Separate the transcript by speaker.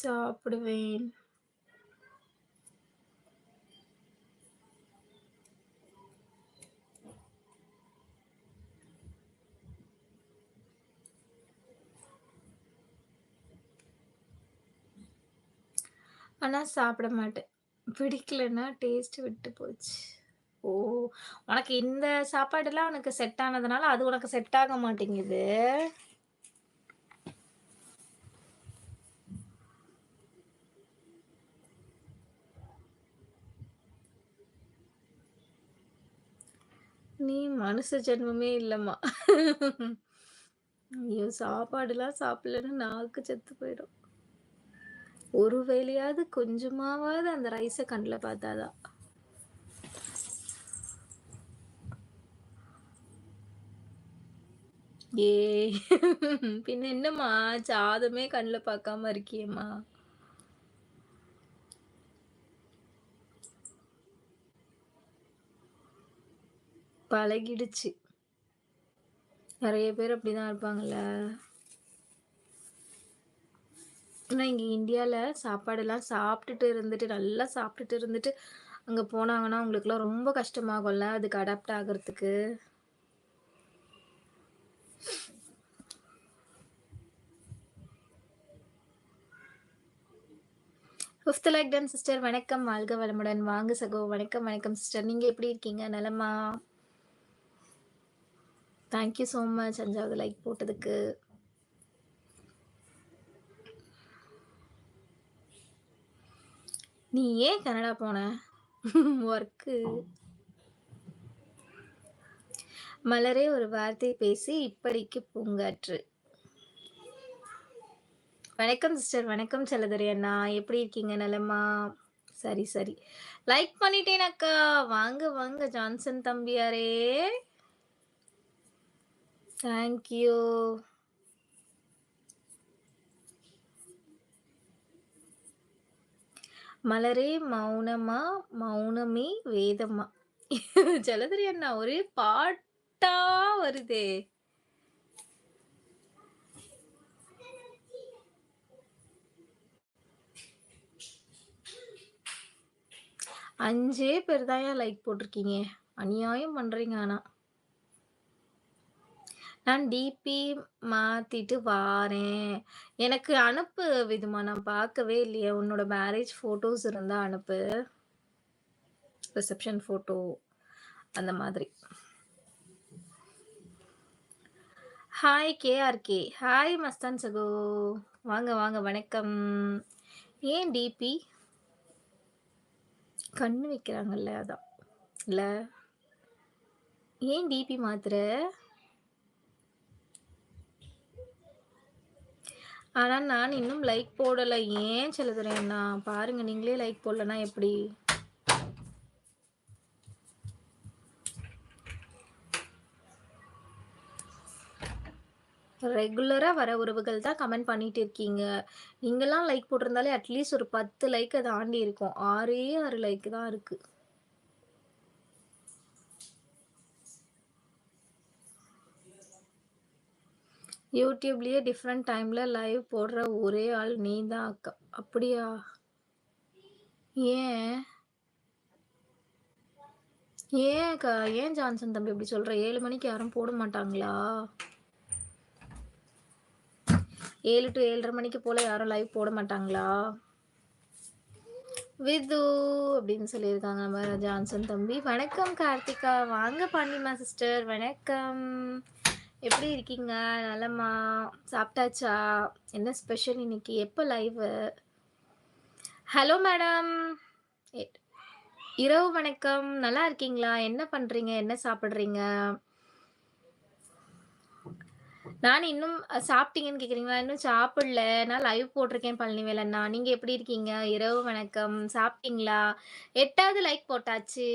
Speaker 1: சாப்பிடுவேன். ஆனா சாப்பிட மாட்டேன். பிடிக்கலன்னா டேஸ்ட் விட்டு போச்சு. ஓ! உனக்கு இந்த சாப்பாடுலாம் உனக்கு செட் ஆனதுனால, அது உனக்கு செட் ஆக மாட்டேங்குது. நீ மனுஷ ஜென்மமே இல்லம்மா. ஐயோ! சாப்பாடுலாம் சாப்பிடலன்னா நாக்கு செத்து போயிடும். ஒரு வேளையாவது கொஞ்சமாவது அந்த ரைஸ கண்ல பார்த்தா தான். ஏய்! பின்ன என்னம்மா சாதமே கண்ல பார்க்காம இருக்கியேம்மா? பழகிடுச்சு. நெறைய பேர் அப்படிதான் இருப்பாங்கல்ல. ஆனா இங்க இந்தியால சாப்பாடெல்லாம் சாப்பிட்டுட்டு இருந்துட்டு, நல்லா சாப்பிட்டுட்டு இருந்துட்டு, அங்க போனாங்கன்னா, அவங்களுக்குலாம் ரொம்ப கஷ்டமாகும்ல, அதுக்கு அடாப்ட் ஆகுறதுக்கு. 5த் லைக் டன் சிஸ்டர் வணக்கம். வாழ்க வளமுடன். வாங்க சகோ. வணக்கம், வணக்கம் சிஸ்டர். நீங்க எப்படி இருக்கீங்க? நலமா? தேங்க் யூ ஸோ மச் 5வது லைக் போட்டதுக்கு. நீ ஏன் கனடா போன? ஒர்க்கு. மலரே ஒரு வார்த்தை பேசி இப்படிக்கு பூங்காற்று. வணக்கம் சிஸ்டர். வணக்கம் செல்லதுரை அண்ணா. எப்படி இருக்கீங்க? நலமா? சரி, சரி. லைக் பண்ணிட்டேன் அக்கா. வாங்க, வாங்க ஜான்சன் தம்பியாரே. Thank you. மலரே மௌனமா, மௌனமே வேதமா. ஜலதுரை அண்ணா ஒரே பாட்டா வருதே. அஞ்சே பேர் தான்யா லைக் போட்டிருக்கீங்க. அநியாயம் பண்றீங்க ஆனா. நான் டிபி மாத்திட்டு வாரேன். எனக்கு அனுப்பு விதுமா. நான் பார்க்கவே இல்லையே. உன்னோட மேரேஜ் ஃபோட்டோஸ் இருந்தா அனுப்பு. ரிசப்ஷன் ஃபோட்டோ அந்த மாதிரி. Hi KRK. ஹாய் மஸ்தான் சகோ. வாங்க, வாங்க. வணக்கம். ஏன் டிபி? கண்ணு வைக்கிறாங்கல்ல அதான். இல்ல? ஏன் டிபி மாத்துற? ஆனா நான் இன்னும் லைக் போடல. ஏன் செல்லுதுரை அண்ணா? பாருங்க நீங்களே லைக் போடலன்னா எப்படி? ரெகுலரா வர உறவுகள் தான் கமெண்ட் பண்ணிட்டு இருக்கீங்க. நீங்கலாம் லைக் போட்டிருந்தாலே அட்லீஸ்ட் ஒரு 10 லைக்க தாண்டி இருக்கும். 6 லைக் தான் இருக்கு. யூடியூப்லயே டிஃபரெண்ட் டைம்ல லைவ் போடுற ஒரே ஆள் நீ தான் அக்கா. அப்படியா? ஏன்? ஏன் அக்கா? ஏன் ஜான்சன் தம்பி இப்படி சொல்ற? 7 மணிக்கு யாரும் போட மாட்டாங்களா? 7 டூ 7:30 மணிக்கு போல யாரும் லைவ் போட மாட்டாங்களா? விது அப்படின்னு சொல்லியிருக்காங்க நம்ம ஜான்சன் தம்பி. வணக்கம் கார்த்திகா. வாங்க பாண்டிமா சிஸ்டர். வணக்கம். எப்படி இருக்கீங்க? நலமா? சாப்பிட்டாச்சா? என்ன ஸ்பெஷல் இன்னைக்கு? எப்போ லைவு? Hello madam. எ இரவு வணக்கம். நல்லா இருக்கீங்களா? என்ன பண்றீங்க? என்ன சாப்பிடுறீங்க? நான் இன்னும் சாப்பிட்டீங்கன்னு கேட்குறீங்களா? இன்னும் சாப்பிடல. நான் லைவ் போட்டிருக்கேன் பழனிவேல் அண்ணா. நீங்க எப்படி இருக்கீங்க? இரவு வணக்கம். சாப்பிட்டீங்களா? 8வது லைக் போட்டாச்சு.